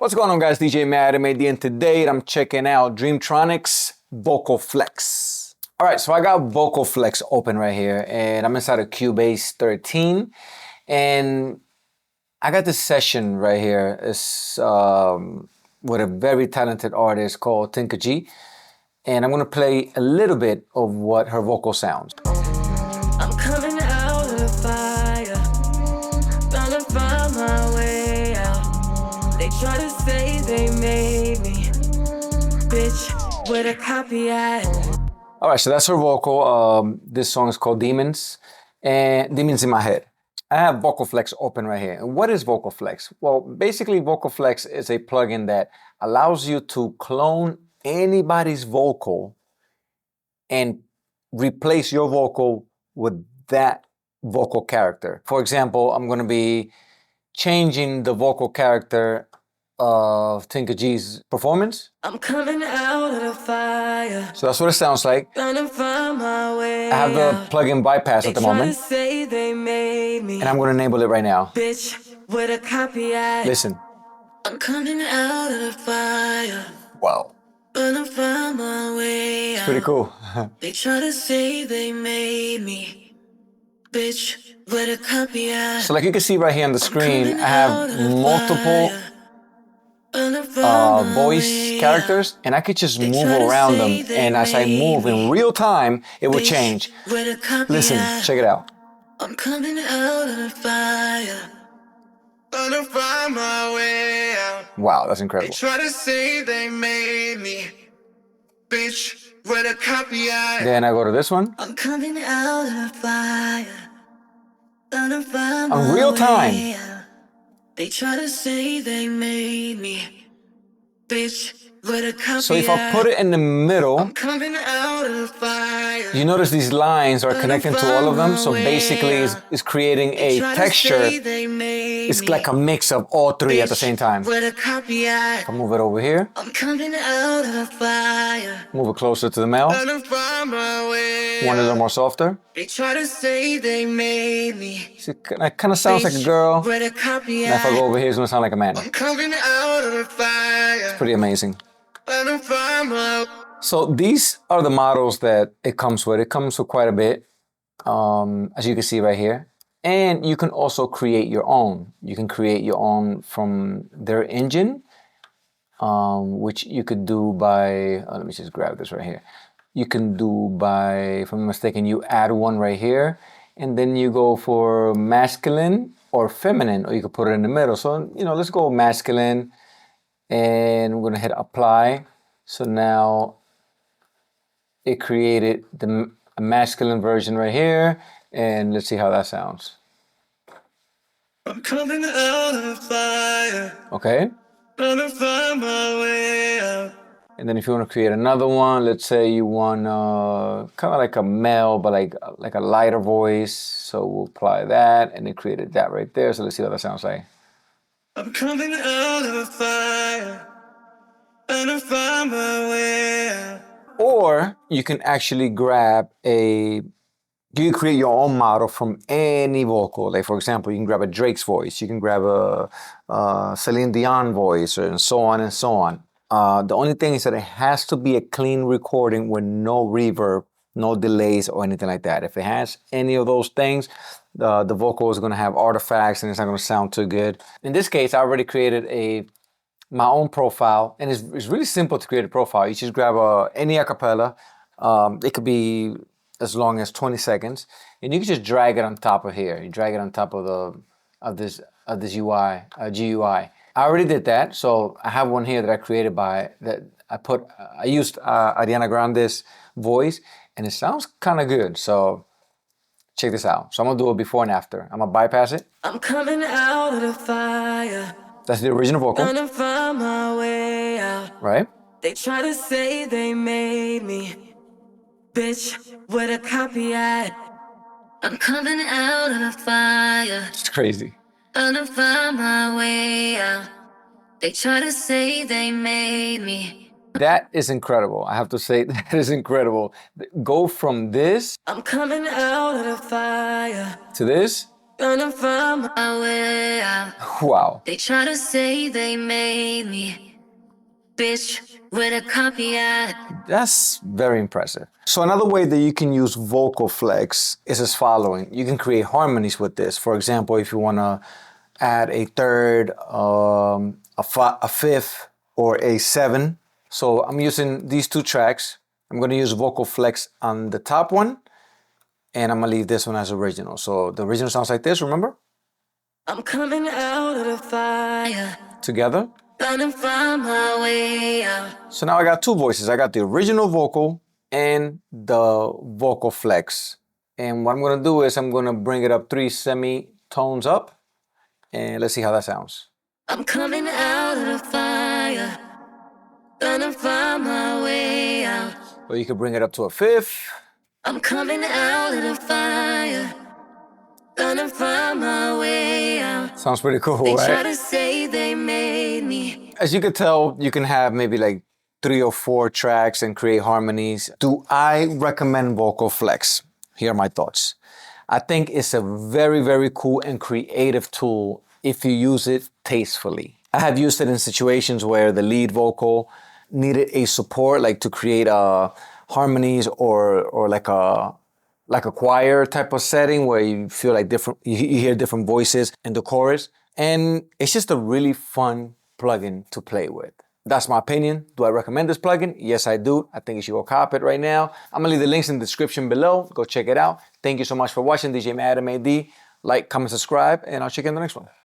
What's going on, guys? DJ MadMAD, and today I'm checking out DREAMTONICS Vocoflex. All right, so I got Vocoflex open right here, and I'm inside of Cubase 13, and I got this session right here. It's with a very talented artist called Tinka G, and I'm gonna play a little bit of what her vocal sounds. I'm coming out of the fire, trying to find my way out. They try to say they made me, bitch, with a copy at. All right, so that's her vocal. This song is called Demons, and Demons in My Head. I have Vocoflex open right here. And what is Vocoflex? Well, basically Vocoflex is a plugin that allows you to clone anybody's vocal and replace your vocal with that vocal character. For example, I'm gonna be changing the vocal character of Tinka G's performance. I'm coming out of the fire. So that's what it sounds like. Trying to find my way I have the plugin bypass at the moment. Say they made me, and I'm gonna enable it right now. bitch, with a copy at. Listen. I'm coming out of the fire. Wow. Trying to find my way It's pretty cool. They try to say they made me, bitch, with a copy at. So like you can see right here on the screen, I have multiple voice characters, and I could just move around them, and as I move in real time, it will change. Listen, check it out. I'm coming out of the fire, trying to find my way out. Wow, that's They incredible. try to say they made me, bitch, with a copy at. Then I go to this one. I'm coming out of the fire, trying to find On my real way time. out. They try to say they made me, bitch, with a copy. So if I put it in the middle, I'm coming out of the fire. you notice these lines are connecting to all of them. So basically it's creating a texture. It's like a mix of all three at the same time. With a copy at. I'll move it over here. I'm coming out of the fire. Move it closer to the male. Trying to find my way One a little more softer. They try to say they made me. See, it kind of sounds like a girl. With a copy And if I at. go over here, it's gonna sound like a man. I'm coming out of the fire. Pretty amazing. Trying to find my. So these are the models that it comes with. It comes with quite a bit, as you can see right here. And you can also create your own. You can create your own from their engine, which you could do by, let me just grab this right here. You can do by, if I'm not mistaken, you add one right here, and then you go for masculine or feminine, or you could put it in the middle. So, you know, let's go masculine, and we're gonna hit apply. So now it created the masculine version right here, and let's see how that sounds. I'm coming out of the fire. Okay. Trying to find my way out. And then if you want to create another one, let's say you want kind of like a male, but like a lighter voice. So we'll apply that, and it created that right there. So let's see what that sounds like. I'm coming out of the fire. Trying to find my way out. Or you can actually grab you can create your own model from any vocal. Like for example, you can grab a Drake's voice, you can grab a Celine Dion voice, and so on and so on. The only thing is that it has to be a clean recording with no reverb, no delays or anything like that. If it has any of those things, the vocal is gonna have artifacts and it's not gonna sound too good. In this case, I already created my own profile, and it's really simple to create a profile. You just grab any acapella. It could be as long as 20 seconds, and you can just drag it on top of here. You drag it on top of this UI, GUI. I already did that, so I have one here that I created I used Ariana Grande's voice, and it sounds kind of good. So check this out. So I'm gonna do it before and after. I'm gonna bypass it. I'm coming out of the fire. That's the original vocal, Trying to find my way out. right? They try to say they made me, bitch, with a copy at. I'm coming out of the fire. It's crazy. Trying to find my way out. They try to say they made me. That is incredible. I have to say, that is incredible. Go from this I'm coming out of the fire. to this. Gonna find my way out. Wow. They try to say they made me, bitch, with a copycat. That's very impressive. So another way that you can use Vocoflex is as following. You can create harmonies with this. For example, if you want to add a third, a fifth, or a seven. So I'm using these two tracks. I'm going to use Vocoflex on the top one, and I'm going to leave this one as original. So the original sounds like this, remember? I'm coming out of the fire. Together. Gonna find my way out. So now I got two voices. I got the original vocal and the Vocoflex. And what I'm going to do is I'm going to bring it up 3 semitones up. And let's see how that sounds. I'm coming out of the fire. Gonna find my way out. Or you could bring it up to a fifth. I'm coming out of the fire. Gonna find my way out. Sounds pretty cool, They try right? to say they made me. As you could tell, you can have maybe like 3 or 4 tracks and create harmonies. Do I recommend Vocoflex? Here are my thoughts. I think it's a very, very cool and creative tool if you use it tastefully. I have used it in situations where the lead vocal needed a support, like to create harmonies or like a choir type of setting where you feel like you hear different voices in the chorus. And it's just a really fun plugin to play with. That's my opinion. Do I recommend this plugin? Yes, I do. I think you should go cop it right now. I'm gonna leave the links in the description below. Go check it out. Thank you so much for watching. DJ Madam AD. Like, comment, subscribe, and I'll check you in the next one.